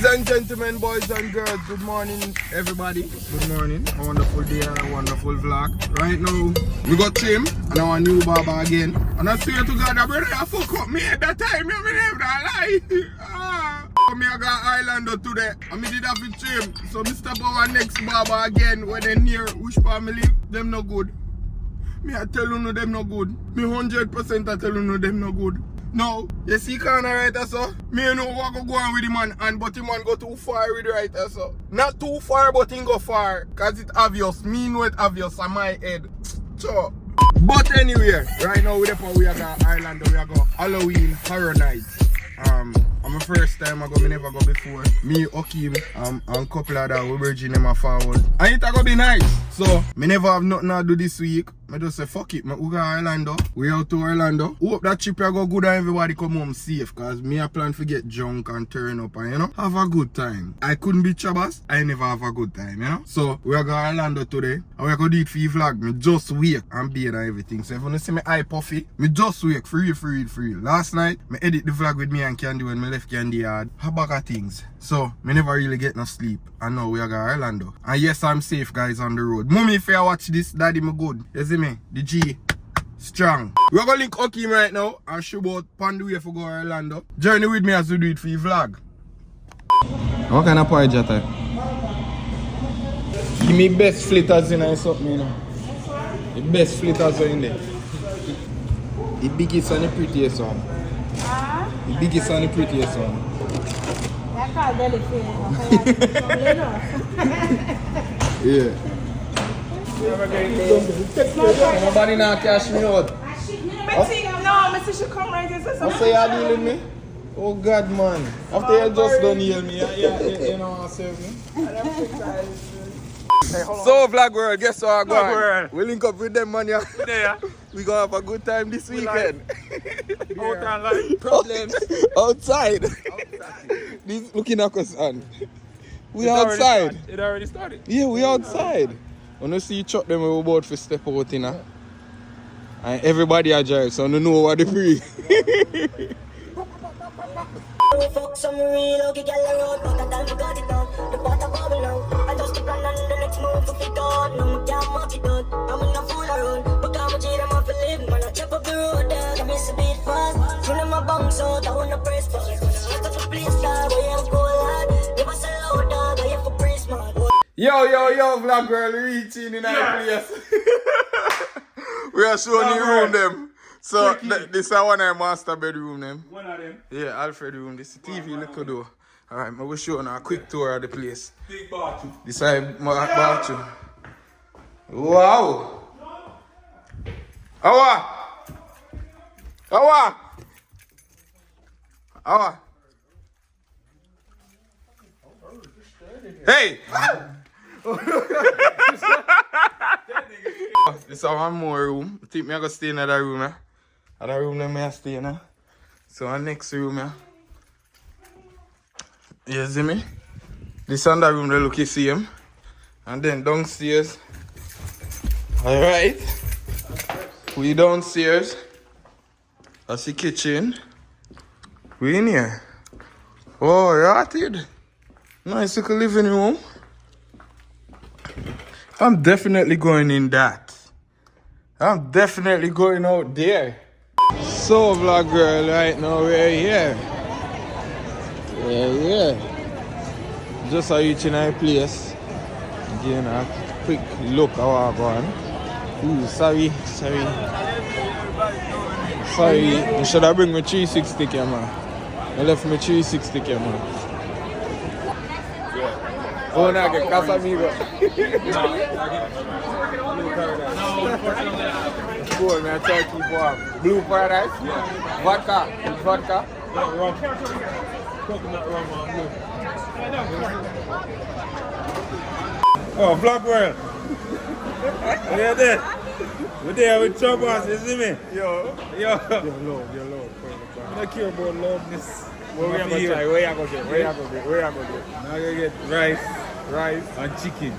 Ladies and gentlemen, boys and girls, good morning everybody. Good morning. A wonderful day and a wonderful vlog. Right now, we got trim and our new barber again. And I swear to God, brother, I fuck up me at that time. Me never lie. Me I got Islander today. And me did have to trim. So me step our next barber again when they near which family. Them no good. Me I tell you no them no good. Me 100% I tell you no them no good. No, you see kind of right so. Me know what go on with the man and but the man go too far with the right so. Not too far but he go far. Cause it obvious. Me know it obvious on my head. So but anyway, right now we are going Ireland, we are going Halloween Horror Night. I'm my first time I go, me never go before. Me, Okim, and couple of that we bridging them forward. And it gonna be nice. So me never have nothing to do this week. I just say fuck it, we go Orlando. We out to Orlando. Hope that trip go good and everybody come home safe. Cause me I plan to get drunk and turn up and you know have a good time. I couldn't be Trabass, I never have a good time, you know. So we are going Orlando today. And we are gonna do it for the vlog. Me just wake and beard and everything. So if you wanna see me eye puffy, me just wake free. Last night, me edit the vlog with me and Candy when me left Candy yard. How bag of things. So me never really get no sleep. And now we are going Orlando. And yes, I'm safe guys on the road. Mommy, if you watch this, daddy me good. You see me? The G strong. We're gonna link Okim right now and show about on the way for go Orlando. Journey with me as we do it for the vlog. What kind of porridge you type? Give me best flitters in something, you know. The best flitters are in there. The biggest and the prettiest one. The biggest and the prettiest one. That's called belly feeling. Yeah. Nobody now cash me out. No, Mr. should come right here. What say you dealing with me? Oh God, man. After you just done heal me, you know what I'm saying? So vlog world, guess what I'm going? We link up with them man yeah. We gonna have a good time this weekend. Problems. Outside. This looking at us on. We outside. It already started. Yeah, we outside. When you see you chuck them, we're about to step out in and everybody a drive, so you know what they free. Fuck some real okay girl around, but I done got it down. The pot of bubble now. I just keep on the next move for fit on. No, I can't mark it out. I'm in a fool around, but I'm a G, I'm off a live. Man, I chop up the road, I miss a beat fast. Full of my bunks out, I wanna press fast. When I have to place dog, where I'm going, never sell out, dog, I have to praise, man. Yo, vlog girl, reaching in our place. We are showing the room them. So this is one of our master bedroom them. One of them. Yeah, Alfred room. This is TV little door. Alright, I will show you a quick tour of the place. Big bathroom. This is my bathroom. Wow! Awa! Hey! This is one more room. I think I'm going to stay in another room. Another room that I stay in. So our next room. You see me? This other room they look the same. And then downstairs. Alright. We downstairs. That's the kitchen. We in here. Oh, yeah, nice little living room. I'm definitely going in that. I'm definitely going out there. So vlog girl, right now we're here. Yeah. Just reaching our place. Again, a quick look how I go on. Ooh, sorry. I should have bring my 360 camera. I left my 360 camera. Oh, no, que casa amigo. Cool, man. Try to keep warm. Blue paradise? Yeah. Vodka? Rum. Coconut rum on blue. Oh, Black World. We're there. We're there with Trabass, you see me? Yo. You're low. I don't care about loudness. Where you gonna get? Now you get rice and chicken.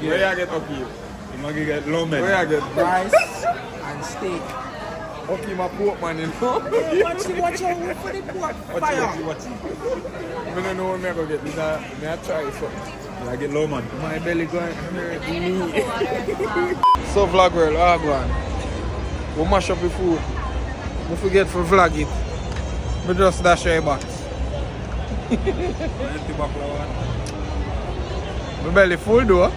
Yeah. Where you get okay? You might get lomen. Where you get rice and steak. Okay, my pork man, you know. Watch out for the pork fire. Watch it. I don't know what I'm going to get. I try something. I get low, man. My belly going hurt me. So vlog world, go on. We mash up the food. Don't forget to vlog it. We just dash your box. My belly full though.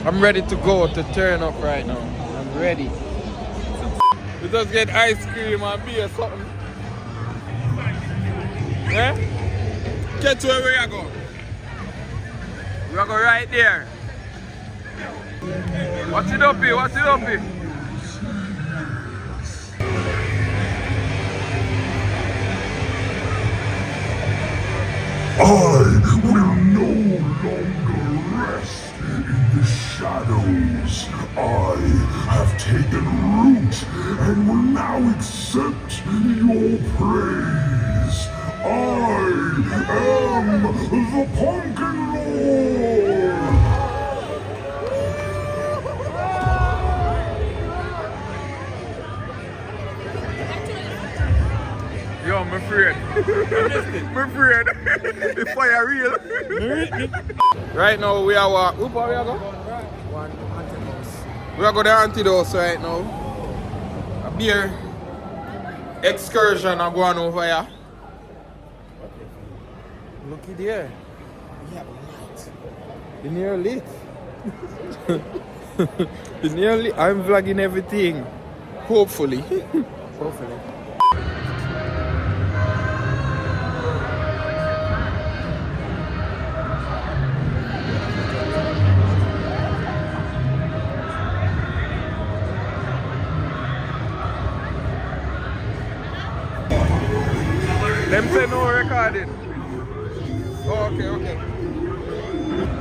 I'm ready to go to turn up right now. I'm ready. We just get ice cream and beer or something. Yeah? Get to where we go. We are going right there. What's it up here? What's it up here? I will no longer rest in the shadows. I have taken root and will now accept your praise. I am the Pumpkin Lord. Yo, I'm afraid. I'm afraid. The fire real. Right now we are walk. Who are we are going? One antidote. We are going to Antidote right now. A beer excursion are going over here. Looky there. Yeah, but light. The near lit. The near lit. I'm vlogging everything. Hopefully. Hopefully. Them say no recording. Oh, okay.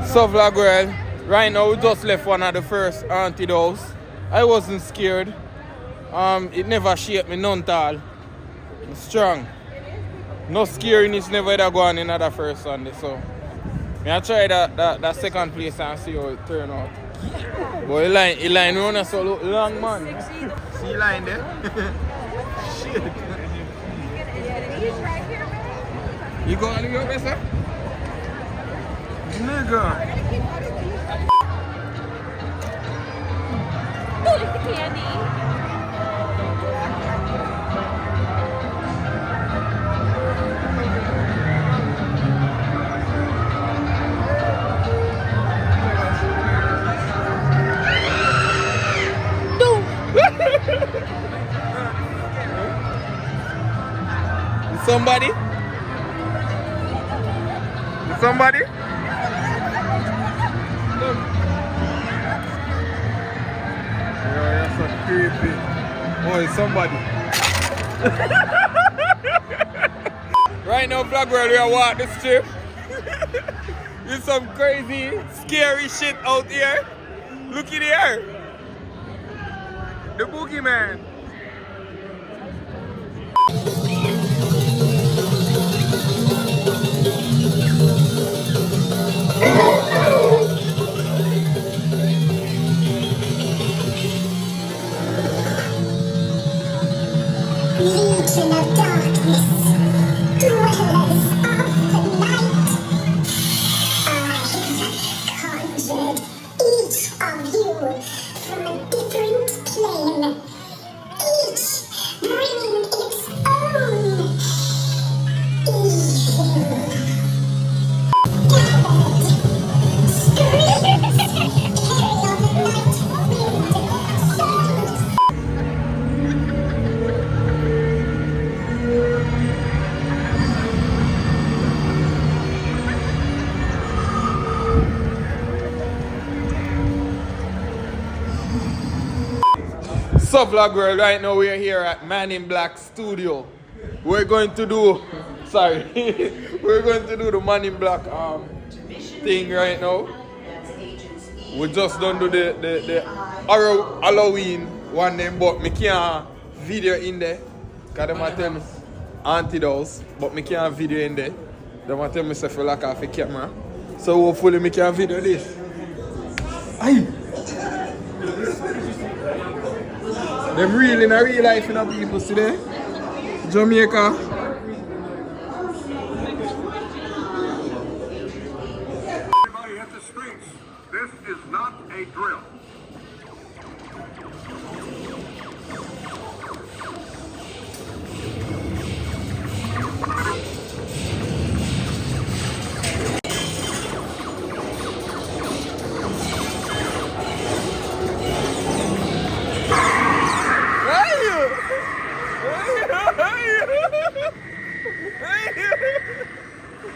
So vlog world, right now we just left one of the first haunted house. I wasn't scared. It never shaped me none at all. I'm strong. No scariness never ever gone in the first Sunday. So I try that second place and see how it turn out. But the line run so long, man. See line there? Shit. You go on your best, sir? Nigga. Somebody? Somebody? Yo, you're so creepy. Oh, it's somebody. Right now, vlog world, we are walking the strip. There's some crazy, scary shit out here. Look in here. The boogeyman. Legion of darkness, dwellers of the night, I conjured each of you from a different plane, each bringing its own evil. Gathered, screams, carry on the night wind, souls. So vlog world, right now we are here at Man in Black Studio. We're going to do, we're going to do the Man in Black thing right now. We just don't do the Halloween one name, but me can't video in there. Cause them a tell me Antidote, but me can't video in there. Them a tell me say for lack of a camera. So hopefully me can video this. Aye. Them real in a real life in a people today. Jamaica. Everybody hit the streets. This is not a drill.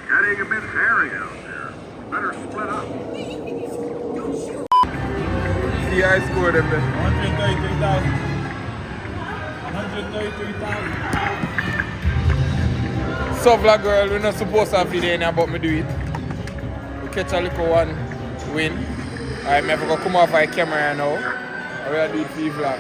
Getting a bit hairy out there. Better split up. See, I scored them there. 133,000. 133,000. So vlog girl, we're not supposed to have video in here, but me do it. We catch a little one win. I'm never gonna come off my camera now. I will do it for you vlog.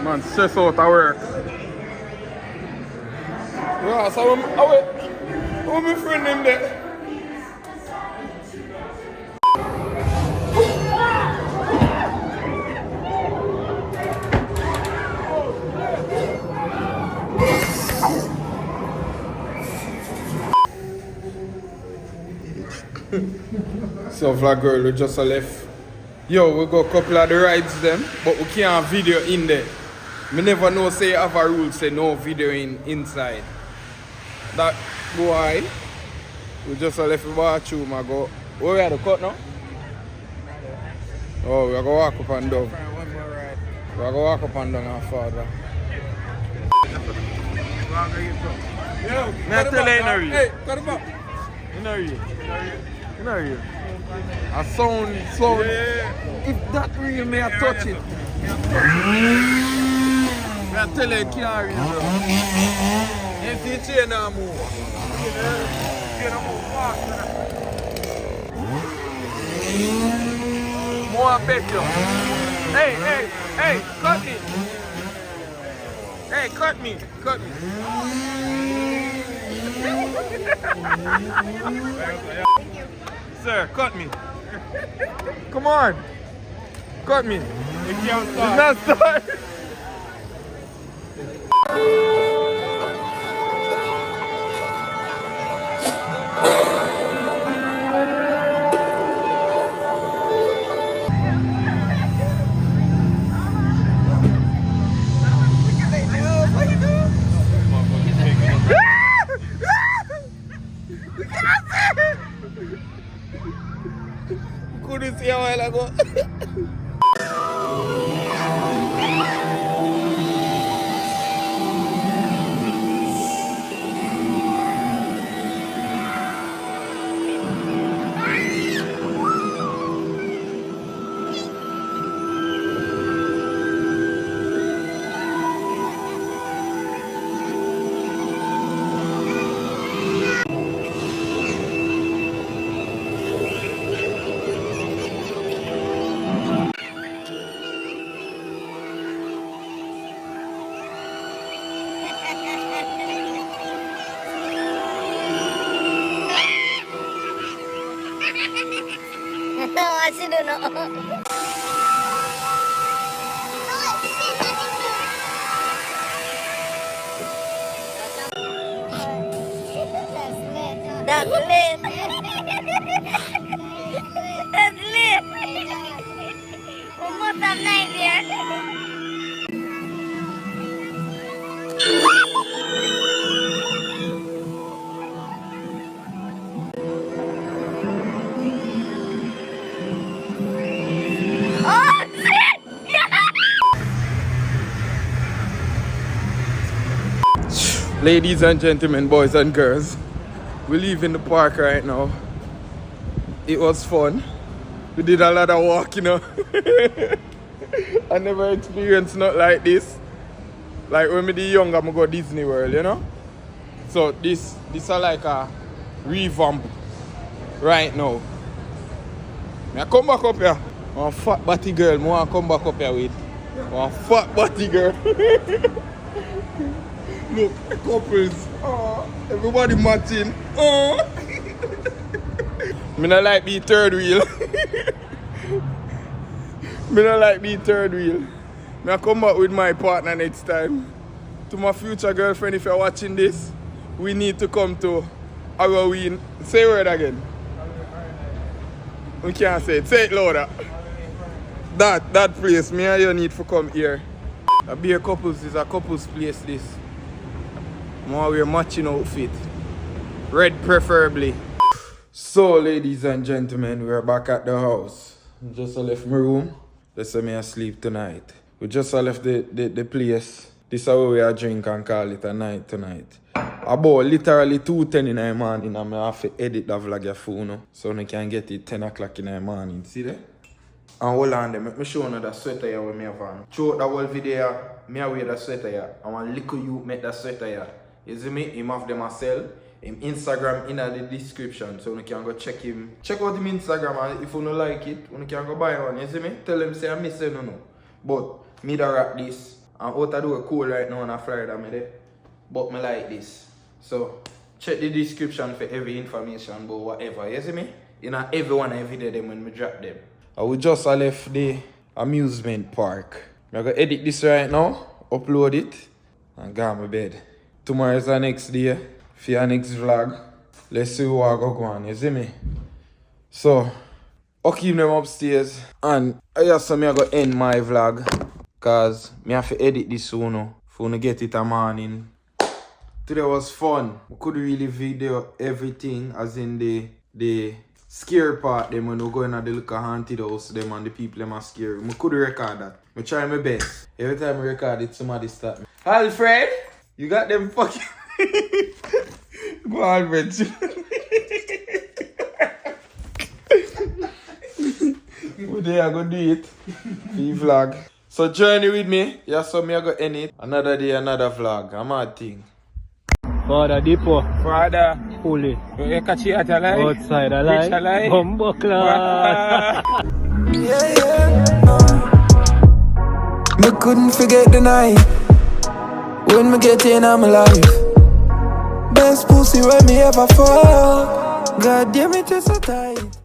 Man, stress out at work. Yeah, so I'm my friend in there. So vlog girl, we just left. Yo, we got a couple of the rides them, but we can't video in there. Me never know say you have a rule say no video inside. That boy, we just left the bathroom and go. Where we at the cut now? Oh, we are going to walk up and down. We are going to walk up and down and further. Me tell you in a real. Hey, cut him up. In a real. You know you. A sound. Yeah. If that real, may I touch it. I tell you, it can't real, bro. If you chain now move. Chain now move fast. More better. Hey, cut me. Hey, cut me. Sir, cut me. Come on. Cut me. You can't It's start. not start. Couldn't see a while ago. I should know. That's lit. That's lit. Almost a nightmare. Ladies and gentlemen, boys and girls, we live in the park right now. It was fun. We did a lot of walk, you know. I never experienced nothing like this. Like when I was young, I go Disney World, you know. So this is like a revamp right now. I come back up here. I'm a fat batty girl. I want to come back up here with. Oh, fat body girl. Look, couples. Oh, everybody matching. Oh. Me not like be third wheel. Me not like be third wheel. Me I come back with my partner next time. To my future girlfriend, if you're watching this, we need to come to Halloween. Say word again. We can't say it. Say it louder. That place, me and you need to come here. A beer couples is a couples place this. More wear matching outfit. Red preferably. So ladies and gentlemen, we're back at the house. Just left my room. They say me asleep tonight. We just left the place. This is how we are drink and call it a night tonight. About literally 2:10 in the morning and I have to edit the vlog your phone so I can get it 10 o'clock in the morning. See that? And hold on there, let me show you the sweater here with me have on. Throughout the whole video, me wear the sweater here. I want little you make the sweater here. You see me? Him have them sell. Him Instagram in the description so you can go check him. Check out him Instagram and if you don't like it, you can go buy one. You see me? Tell him say I miss it no. But me da rock this. And out of the cold right now on a Friday me there. But me like this. So check the description for every information about whatever. You see me? You know everyone every day them when me drop them. I will just left the amusement park. I'm gonna edit this right now, upload it, and go to my bed. Tomorrow is the next day for your next vlog. Let's see what I go on, you see me? So I'll keep them upstairs and I just say I'm gonna end my vlog. Cause I have to edit this soon for to get it a morning. Today was fun. We could really video everything as in the scare part them when we go in at the little haunted house them and the people them are scary. I could record that. I try my best. Every time I record it somebody start me. Alfred, you got them fucking go Alfred. Well, there I go do it. The vlog. So journey with me. Yeah, so me I go end it. Another day, another vlog. I'm a thing. Father Depot. Father. Fully. You catch it alive? Outside alive. Rich alive? Bumbo class. Me couldn't forget the night when me get in on my life. Best pussy when me ever fall. God damn it, it's so tight.